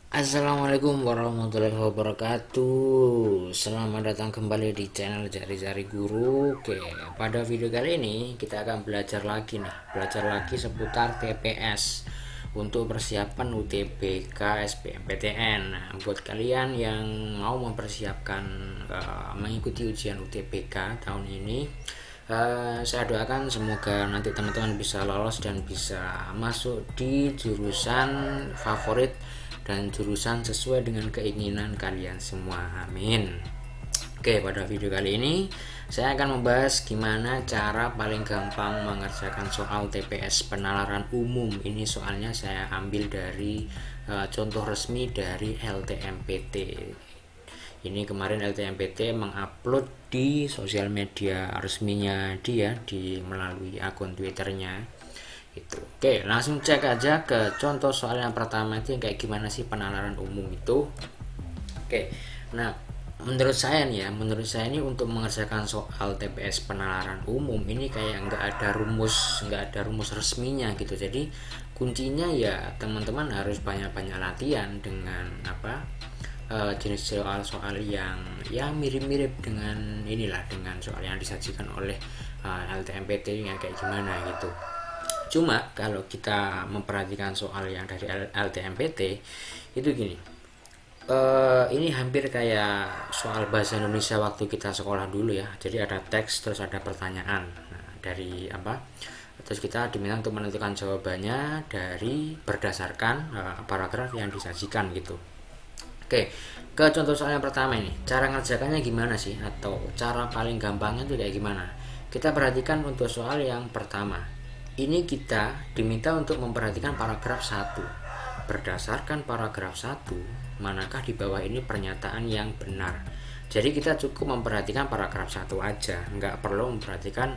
Assalamualaikum warahmatullahi wabarakatuh. Selamat datang kembali di channel Jari-Jari Guru. Oke, pada video kali ini kita akan belajar lagi seputar TPS untuk persiapan UTBK SBMPTN. Nah, buat kalian yang mau mempersiapkan mengikuti ujian UTBK tahun ini, saya doakan semoga nanti teman-teman bisa lolos dan bisa masuk di jurusan favorit dan jurusan sesuai dengan keinginan kalian semua. Amin. Oke, pada video kali ini saya akan membahas gimana cara paling gampang mengerjakan soal TPS penalaran umum. Ini soalnya saya ambil dari contoh resmi dari LTMPT. Ini kemarin LTMPT mengupload di sosial media resminya dia di melalui akun Twitternya itu. Oke, langsung cek aja ke contoh soal yang pertama itu yang kayak gimana sih penalaran umum itu. Oke, nah menurut saya ini untuk mengerjakan soal TPS penalaran umum ini kayak nggak ada rumus resminya gitu. Jadi kuncinya ya teman-teman harus banyak-banyak latihan dengan jenis soal-soal yang ya mirip-mirip dengan dengan soal yang disajikan oleh LTMPT yang kayak gimana gitu. Cuma kalau kita memperhatikan soal yang dari LTMPT itu gini, ini hampir kayak soal bahasa Indonesia waktu kita sekolah dulu ya. Jadi ada teks terus ada pertanyaan. Nah, dari terus kita diminta untuk menentukan jawabannya dari berdasarkan paragraf yang disajikan gitu. Oke, ke contoh soal yang pertama ini, cara ngerjakannya gimana sih? Atau cara paling gampangnya itu kayak gimana? Kita perhatikan untuk soal yang pertama. Ini kita diminta untuk memperhatikan paragraf 1. Berdasarkan paragraf 1, manakah di bawah ini pernyataan yang benar? Jadi kita cukup memperhatikan paragraf 1 aja, nggak perlu memperhatikan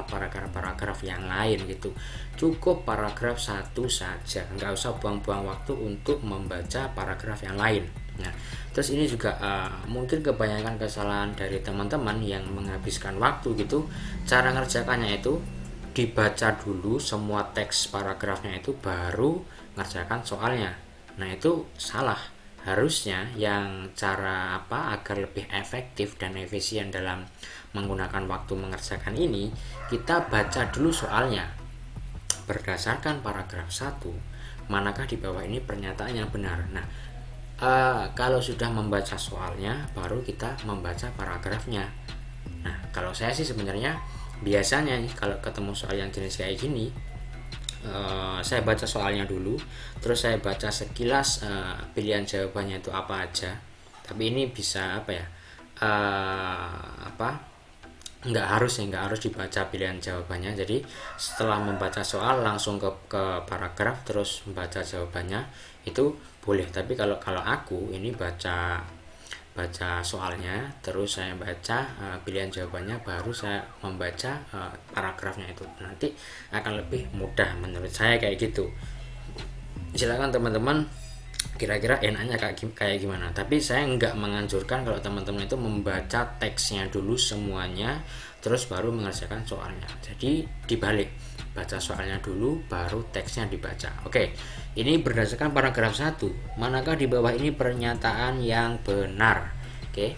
paragraf-paragraf yang lain gitu. Cukup paragraf 1 saja, nggak usah buang-buang waktu untuk membaca paragraf yang lain. Nah, terus ini juga mungkin kebanyakan kesalahan dari teman-teman yang menghabiskan waktu gitu. Cara ngerjakannya itu dibaca dulu semua teks paragrafnya itu baru ngerjakan soalnya. Nah, itu salah. Harusnya yang cara agar lebih efektif dan efisien dalam menggunakan waktu mengerjakan ini, kita baca dulu soalnya. Berdasarkan paragraf 1, manakah di bawah ini pernyataan yang benar. Nah, kalau sudah membaca soalnya baru kita membaca paragrafnya. Nah, kalau saya sih sebenarnya biasanya nih kalau ketemu soal yang jenis kayak gini, saya baca soalnya dulu, terus saya baca sekilas pilihan jawabannya itu apa aja. Tapi ini bisa nggak harus dibaca pilihan jawabannya. Jadi setelah membaca soal langsung ke paragraf terus membaca jawabannya itu boleh. Tapi kalau aku ini baca soalnya terus saya baca pilihan jawabannya baru saya membaca paragrafnya itu, nanti akan lebih mudah menurut saya kayak gitu. Silakan teman-teman kira-kira enaknya kayak gimana, tapi saya nggak menganjurkan kalau teman-teman itu membaca teksnya dulu semuanya terus baru mengerjakan soalnya. Jadi dibalik, baca soalnya dulu baru teksnya dibaca. Oke, ini berdasarkan paragraf 1, manakah di bawah ini pernyataan yang benar. Oke,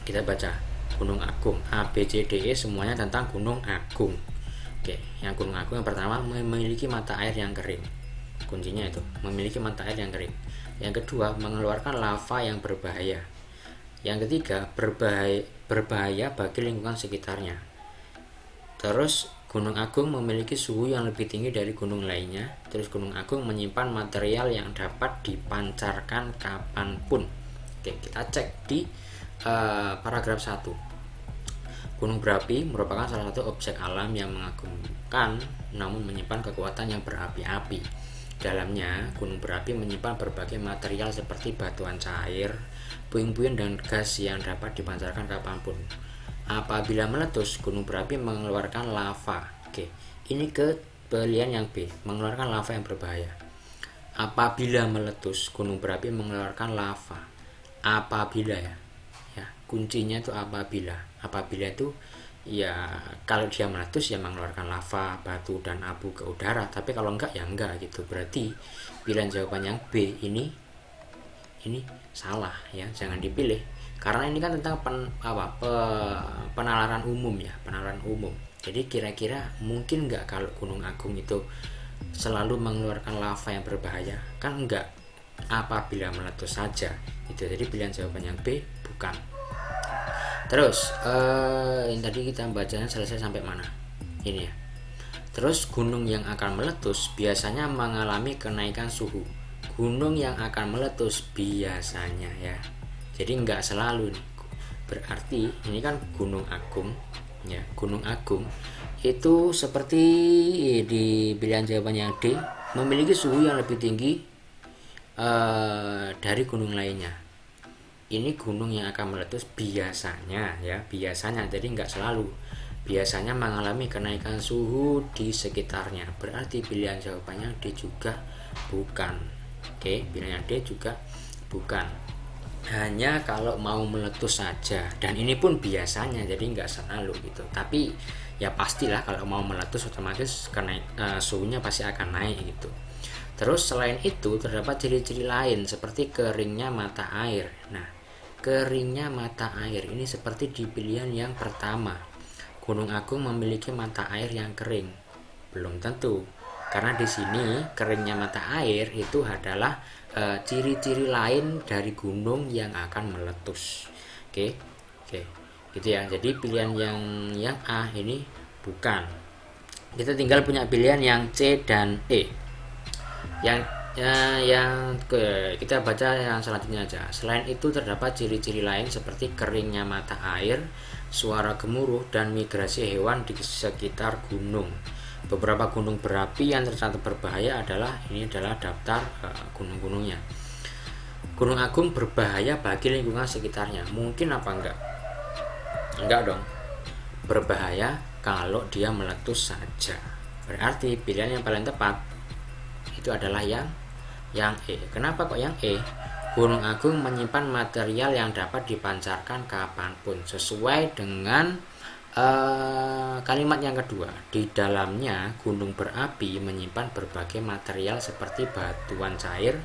kita baca. Gunung Agung, A, B, C, D, E semuanya tentang Gunung Agung. Oke, yang Gunung Agung yang pertama memiliki mata air yang kering. Kuncinya itu memiliki mata air yang kering. Yang kedua, mengeluarkan lava yang berbahaya. Yang ketiga, berbahaya bagi lingkungan sekitarnya. Terus Gunung Agung memiliki suhu yang lebih tinggi dari gunung lainnya. Terus Gunung Agung menyimpan material yang dapat dipancarkan kapanpun. Oke, kita cek di paragraf 1. Gunung berapi merupakan salah satu objek alam yang mengagumkan namun menyimpan kekuatan yang berapi-api. Dalamnya, gunung berapi menyimpan berbagai material seperti batuan cair, puing-puing dan gas yang dapat dipancarkan kapanpun. Apabila meletus, gunung berapi mengeluarkan lava. Oke, ini ke pilihan yang B, mengeluarkan lava yang berbahaya. Apabila meletus, gunung berapi mengeluarkan lava. Apabila ya kuncinya itu apabila. Apabila itu ya kalau dia meletus ya mengeluarkan lava, batu dan abu ke udara, tapi kalau enggak ya enggak gitu. Berarti pilihan jawaban yang B ini ini salah ya, jangan dipilih karena ini kan tentang penalaran umum ya, penalaran umum. Jadi kira-kira mungkin nggak kalau Gunung Agung itu selalu mengeluarkan lava yang berbahaya? Kan enggak, apabila meletus saja itu. Jadi pilihan jawaban yang B, bukan. Terus yang tadi kita bacanya selesai sampai mana ini ya. Terus gunung yang akan meletus biasanya mengalami kenaikan suhu. Gunung yang akan meletus biasanya ya, jadi enggak selalu nih. Berarti ini kan Gunung Agung ya, Gunung Agung itu seperti di pilihan jawaban yang D, memiliki suhu yang lebih tinggi dari gunung lainnya. Ini gunung yang akan meletus biasanya ya, biasanya, jadi enggak selalu. Biasanya mengalami kenaikan suhu di sekitarnya. Berarti pilihan jawabannya D juga bukan. Oke, pilihan D juga bukan. Hanya kalau mau meletus saja, dan ini pun biasanya, jadi enggak selalu gitu. Tapi ya pastilah kalau mau meletus otomatis suhunya pasti akan naik gitu. Terus selain itu terdapat ciri-ciri lain seperti keringnya mata air. Nah, keringnya mata air ini seperti di pilihan yang pertama. Gunung Agung memiliki mata air yang kering. Belum tentu. Karena di sini keringnya mata air itu adalah ciri-ciri lain dari gunung yang akan meletus. Oke. Gitu ya. Jadi pilihan yang A ini bukan. Kita tinggal punya pilihan yang C dan E. Kita baca yang selanjutnya aja. Selain itu terdapat ciri-ciri lain seperti keringnya mata air, suara gemuruh, dan migrasi hewan di sekitar gunung. Beberapa gunung berapi yang tercatat berbahaya adalah daftar gunung-gunungnya. Gunung Agung berbahaya bagi lingkungan sekitarnya. Mungkin apa enggak? Enggak dong. Berbahaya kalau dia meletus saja. Berarti pilihan yang paling tepat itu adalah yang E. Kenapa kok yang E? Gunung Agung menyimpan material yang dapat dipancarkan kapanpun, sesuai dengan kalimat yang kedua. Di dalamnya gunung berapi menyimpan berbagai material seperti batuan cair,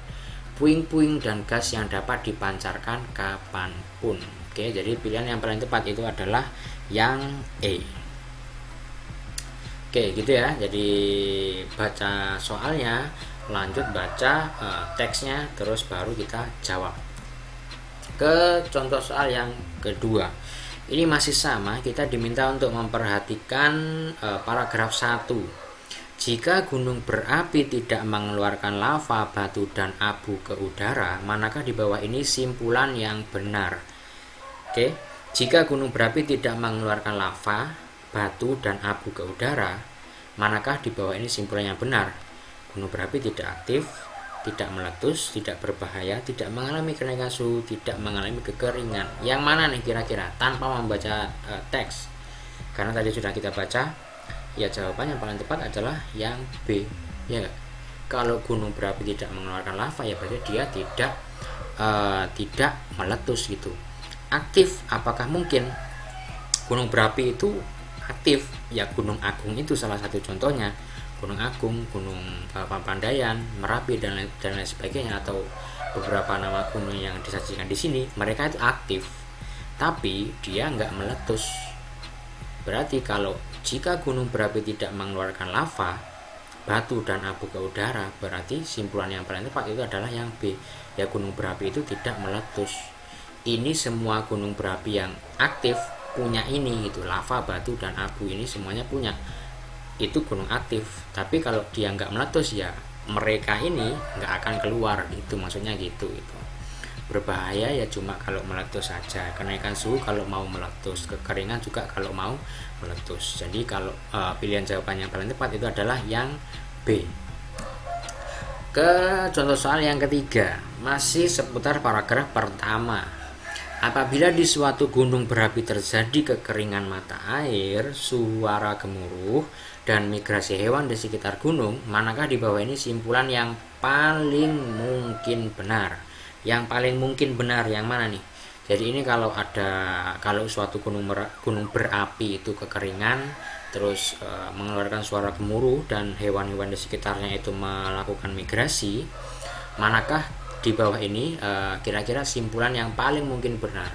puing-puing, dan gas yang dapat dipancarkan kapanpun. Oke, jadi pilihan yang paling tepat itu adalah yang E. Oke, gitu ya. Jadi baca soalnya, lanjut baca teksnya, terus baru kita jawab. Ke contoh soal yang kedua. Ini masih sama, kita diminta untuk memperhatikan paragraf 1. Jika gunung berapi tidak mengeluarkan lava, batu, dan abu ke udara, manakah di bawah ini simpulan yang benar? Oke, jika gunung berapi tidak mengeluarkan lava, batu, dan abu ke udara, manakah di bawah ini simpulan yang benar? Gunung berapi tidak aktif, tidak meletus, tidak berbahaya, tidak mengalami kenaikan suhu, tidak mengalami kekeringan. Yang mana nih kira-kira tanpa membaca teks? Karena tadi sudah kita baca, ya jawaban yang paling tepat adalah yang B. Ya gak? Kalau gunung berapi tidak mengeluarkan lava, ya berarti dia tidak meletus gitu. Aktif, apakah mungkin gunung berapi itu aktif? Ya Gunung Agung itu salah satu contohnya. Gunung Agung, Gunung Papandayan, Merapi, dan lain sebagainya, atau beberapa nama gunung yang disajikan di sini, mereka itu aktif, tapi dia nggak meletus. Berarti jika gunung berapi tidak mengeluarkan lava, batu, dan abu ke udara, berarti simpulan yang paling tepat itu adalah yang B. Ya gunung berapi itu tidak meletus. Ini semua gunung berapi yang aktif punya ini gitu, lava, batu, dan abu ini semuanya punya. Itu gunung aktif. Tapi kalau dia nggak meletus, ya mereka ini nggak akan keluar, itu maksudnya gitu. Itu berbahaya ya cuma kalau meletus saja. Kenaikan suhu kalau mau meletus, kekeringan juga kalau mau meletus. Jadi kalau pilihan jawaban yang paling tepat itu adalah yang B. Ke contoh soal yang ketiga, masih seputar paragraf pertama. Apabila di suatu gunung berapi terjadi kekeringan mata air, suara gemuruh, dan migrasi hewan di sekitar gunung, manakah di bawah ini simpulan yang paling mungkin benar? Yang paling mungkin benar yang mana nih? Jadi ini kalau suatu gunung berapi itu kekeringan, terus mengeluarkan suara gemuruh dan hewan-hewan di sekitarnya itu melakukan migrasi, manakah di bawah ini kira-kira simpulan yang paling mungkin benar.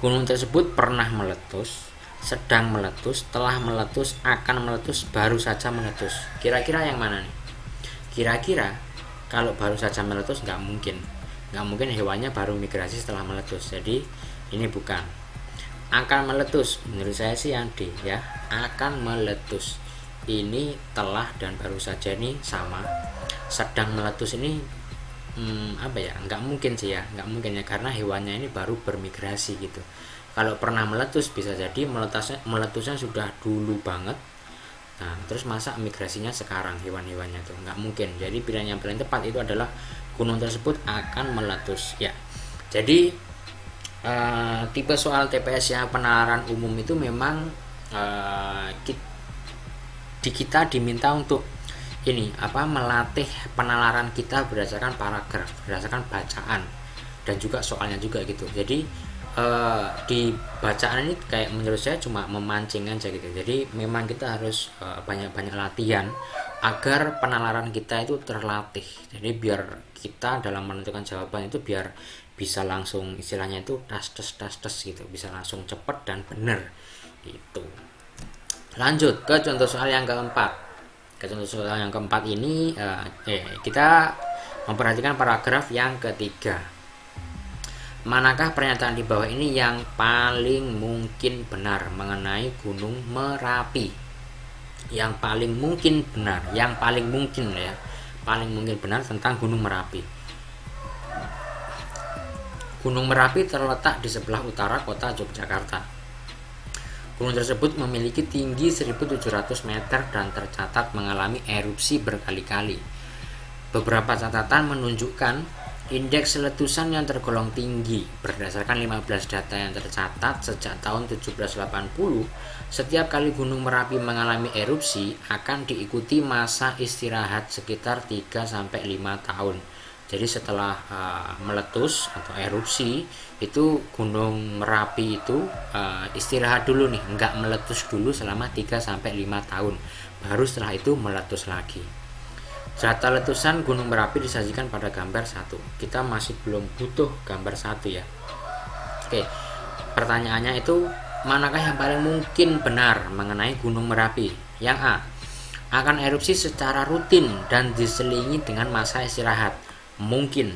Gunung tersebut pernah meletus, sedang meletus, telah meletus, akan meletus, baru saja meletus. Kira-kira yang mana nih? Kira-kira kalau baru saja meletus nggak mungkin hewannya baru migrasi setelah meletus. Jadi ini bukan. Akan meletus, menurut saya sih yang D ya. Akan meletus. Ini telah dan baru saja ini sama. Sedang meletus ini nggak mungkin sih ya, nggak mungkin ya, karena hewannya ini baru bermigrasi gitu. Kalau pernah meletus bisa jadi meletusnya sudah dulu banget. Nah terus masa migrasinya sekarang hewan-hewannya tuh, nggak mungkin. Jadi pilihan yang paling tepat itu adalah gunung tersebut akan meletus ya. Jadi tipe soal TPS yang penalaran umum itu memang kita diminta untuk melatih penalaran kita berdasarkan paragraf, berdasarkan bacaan, dan juga soalnya juga gitu. Jadi di bacaan ini kayak menurut saya cuma memancing aja gitu. Jadi memang kita harus banyak-banyak latihan agar penalaran kita itu terlatih. Jadi biar kita dalam menentukan jawaban itu biar bisa langsung, istilahnya itu tas gitu, bisa langsung cepet dan bener gitu. Lanjut ke contoh soal yang keempat. Contoh soal yang keempat ini kita memperhatikan paragraf yang ketiga. Manakah pernyataan di bawah ini yang paling mungkin benar mengenai Gunung Merapi? Yang paling mungkin benar, yang paling mungkin ya, paling mungkin benar tentang Gunung Merapi. Gunung Merapi terletak di sebelah utara kota Yogyakarta. Gunung tersebut memiliki tinggi 1.700 meter dan tercatat mengalami erupsi berkali-kali. Beberapa catatan menunjukkan indeks letusan yang tergolong tinggi. Berdasarkan 15 data yang tercatat sejak tahun 1780, setiap kali Gunung Merapi mengalami erupsi akan diikuti masa istirahat sekitar 3-5 tahun. Jadi setelah meletus atau erupsi itu Gunung Merapi itu istirahat dulu nih, nggak meletus dulu selama 3-5 tahun, baru setelah itu meletus lagi. Data letusan Gunung Merapi disajikan pada gambar 1. Kita masih belum butuh gambar 1 ya. Oke, pertanyaannya itu manakah yang paling mungkin benar mengenai Gunung Merapi? Yang A, akan erupsi secara rutin dan diselingi dengan masa istirahat. Mungkin.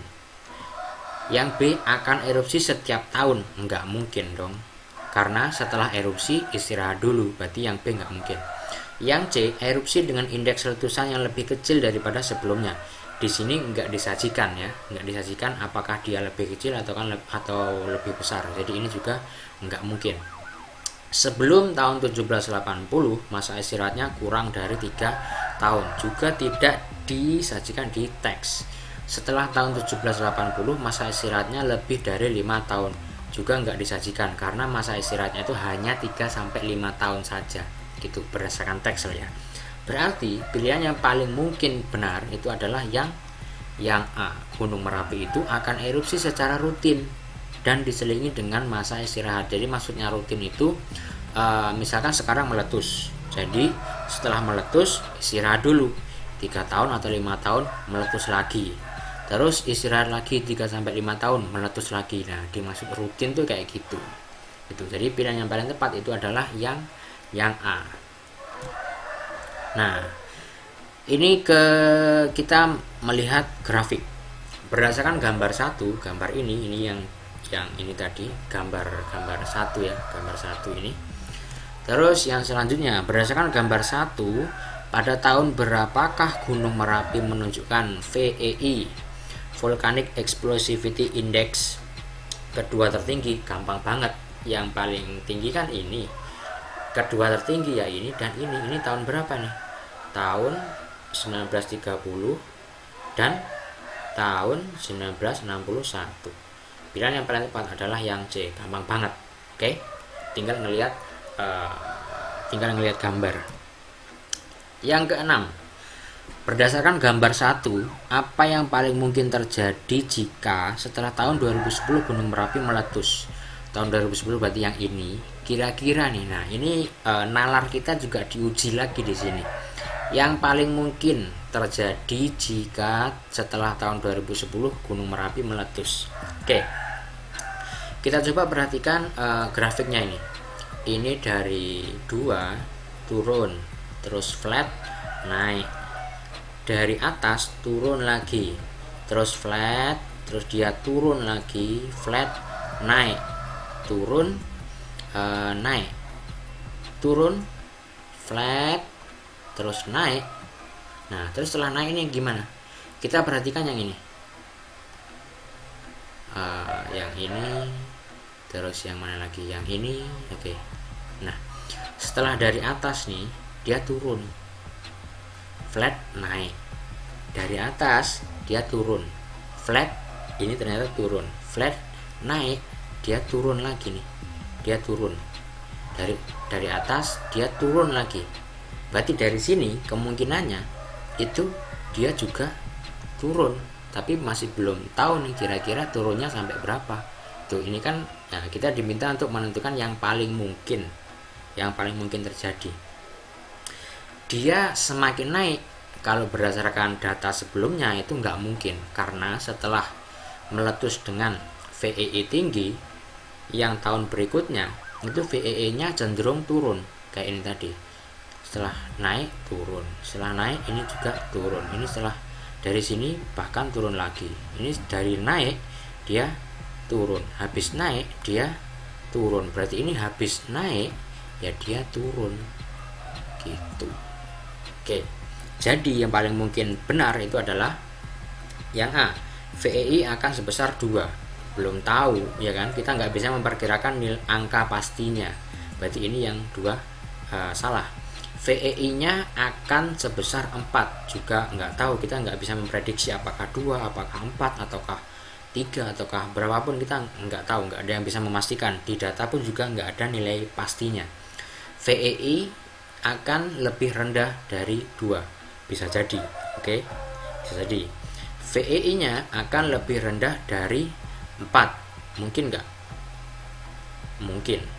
Yang B, akan erupsi setiap tahun. Enggak mungkin dong, karena setelah erupsi istirahat dulu, berarti yang B enggak mungkin. Yang C, erupsi dengan indeks letusan yang lebih kecil daripada sebelumnya. Di sini enggak disajikan ya, enggak disajikan apakah dia lebih kecil atau lebih besar. Jadi ini juga enggak mungkin. Sebelum tahun 1780 masa istirahatnya kurang dari 3 tahun, juga tidak disajikan di teks. Setelah tahun 1780 masa istirahatnya lebih dari 5 tahun, juga nggak disajikan karena masa istirahatnya itu hanya 3-5 tahun saja gitu berdasarkan teks ya. Berarti pilihan yang paling mungkin benar itu adalah yang A, Gunung Merapi itu akan erupsi secara rutin dan diselingi dengan masa istirahat. Jadi maksudnya rutin itu misalkan sekarang meletus, jadi setelah meletus istirahat dulu 3 tahun atau 5 tahun, meletus lagi, terus istirahat lagi 3-5 tahun, meletus lagi. Nah dimaksud rutin tuh kayak gitu. Jadi pilihan yang paling tepat itu adalah yang A. Nah ini kita melihat grafik berdasarkan gambar 1. Gambar ini yang ini tadi gambar 1 ya, gambar 1 ini. Terus yang selanjutnya berdasarkan gambar 1, pada tahun berapakah Gunung Merapi menunjukkan VEI, Volcanic Explosivity Index, kedua tertinggi? Gampang banget, yang paling tinggi kan ini, kedua tertinggi ya ini dan ini tahun berapa nih? Tahun 1930 dan tahun 1961. Pilihan yang paling tepat adalah yang C, gampang banget. Oke, tinggal ngelihat gambar. Yang keenam, berdasarkan gambar 1, apa yang paling mungkin terjadi jika setelah tahun 2010 Gunung Merapi meletus? Tahun 2010 berarti yang ini. Kira-kira nih, nah ini nalar kita juga diuji lagi di sini. yang paling mungkin terjadi jika setelah tahun 2010 Gunung Merapi meletus. Oke, kita coba perhatikan grafiknya ini. Ini dari 2 turun, terus flat naik, dari atas turun lagi, terus flat, terus dia turun lagi, flat naik, turun, naik, turun, flat, terus naik. Nah, terus setelah naik ini gimana? Kita perhatikan yang ini, yang ini, terus yang mana lagi, yang ini. Oke. Nah, setelah dari atas nih dia turun, flat naik, dari atas dia turun, flat, ini ternyata turun, flat naik, dia turun lagi nih, dia turun dari atas dia turun lagi. Berarti dari sini kemungkinannya itu dia juga turun, tapi masih belum tahu nih kira-kira turunnya sampai berapa. Tuh, ini kan kita diminta untuk menentukan yang paling mungkin terjadi. Dia semakin naik, kalau berdasarkan data sebelumnya itu nggak mungkin, karena setelah meletus dengan VEE tinggi, yang tahun berikutnya itu VEE-nya cenderung turun kayak ini tadi. Setelah naik turun, setelah naik ini juga turun, ini setelah dari sini bahkan turun lagi, ini dari naik dia turun, habis naik dia turun, berarti ini habis naik ya dia turun gitu. Oke, jadi yang paling mungkin benar itu adalah yang A, VEI akan sebesar 2. Belum tahu ya kan, kita nggak bisa memperkirakan angka pastinya, berarti ini yang 2 salah. VEI-nya akan sebesar 4 juga nggak tahu, kita nggak bisa memprediksi apakah 2, apakah 4, ataukah 3, ataukah berapapun, kita nggak tahu, nggak ada yang bisa memastikan. Di data pun juga nggak ada nilai pastinya. VEI akan lebih rendah dari 2, bisa jadi, oke? Bisa jadi VEI-nya akan lebih rendah dari 4, mungkin nggak? Mungkin.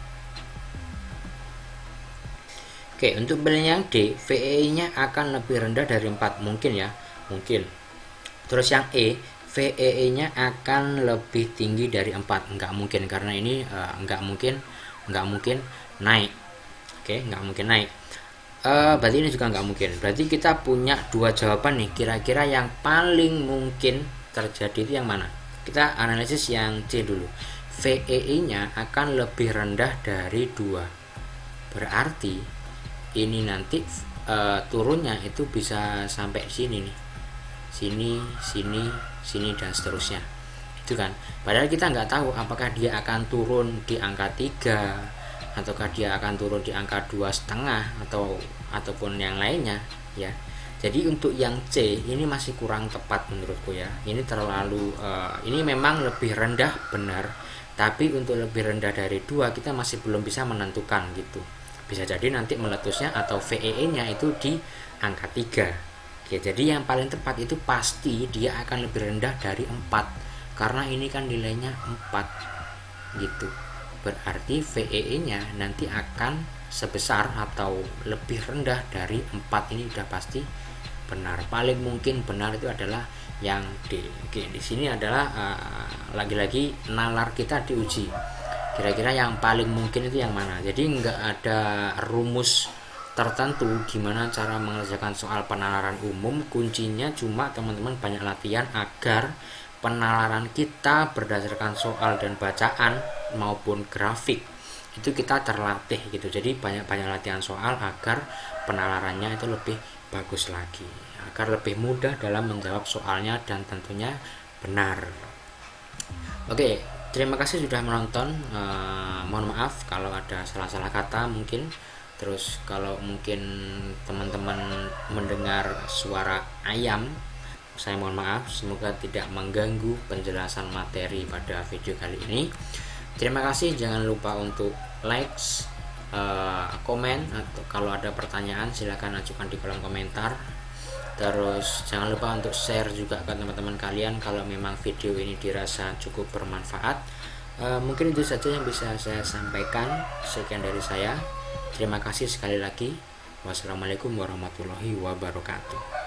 Oke, untuk pilihan yang D, VEI-nya akan lebih rendah dari 4, mungkin ya, mungkin. Terus yang E, VEI-nya akan lebih tinggi dari 4, nggak mungkin, karena ini nggak mungkin naik. Oke, nggak mungkin naik. Berarti ini juga nggak mungkin. Berarti kita punya 2 jawaban nih. Kira-kira yang paling mungkin terjadi itu yang mana? Kita analisis yang C dulu. VEI-nya akan lebih rendah dari 2. Berarti ini nanti turunnya itu bisa sampai sini nih, sini dan seterusnya, itu kan. Padahal kita nggak tahu apakah dia akan turun di angka 3, ataukah dia akan turun di angka 2,5, ataupun yang lainnya ya. Jadi untuk yang C ini masih kurang tepat menurutku ya. Ini terlalu ini memang lebih rendah benar, tapi untuk lebih rendah dari 2 kita masih belum bisa menentukan gitu. Bisa jadi nanti meletusnya atau VEE-nya itu di angka 3. Oke, jadi yang paling tepat itu pasti dia akan lebih rendah dari 4, karena ini kan nilainya 4 gitu. Berarti VEE-nya nanti akan sebesar atau lebih rendah dari 4, ini udah pasti benar. Paling mungkin benar itu adalah yang D. Oke, di sini adalah lagi-lagi nalar kita diuji. Kira-kira yang paling mungkin itu yang mana? Jadi nggak ada rumus tertentu gimana cara mengerjakan soal penalaran umum. Kuncinya cuma teman-teman banyak latihan agar penalaran kita berdasarkan soal dan bacaan maupun grafik itu kita terlatih gitu. Jadi banyak-banyak latihan soal agar penalarannya itu lebih bagus lagi, agar lebih mudah dalam menjawab soalnya dan tentunya benar. Oke, terima kasih sudah menonton. Mohon maaf kalau ada salah-salah kata mungkin. Terus kalau mungkin teman-teman mendengar suara ayam, saya mohon maaf. Semoga tidak mengganggu penjelasan materi pada video kali ini. Terima kasih. Jangan lupa untuk likes, komen, atau kalau ada pertanyaan silakan ajukan di kolom komentar. Terus jangan lupa untuk share juga ke teman-teman kalian kalau memang video ini dirasa cukup bermanfaat. Mungkin itu saja yang bisa saya sampaikan. Sekian dari saya. Terima kasih sekali lagi. Wassalamualaikum warahmatullahi wabarakatuh.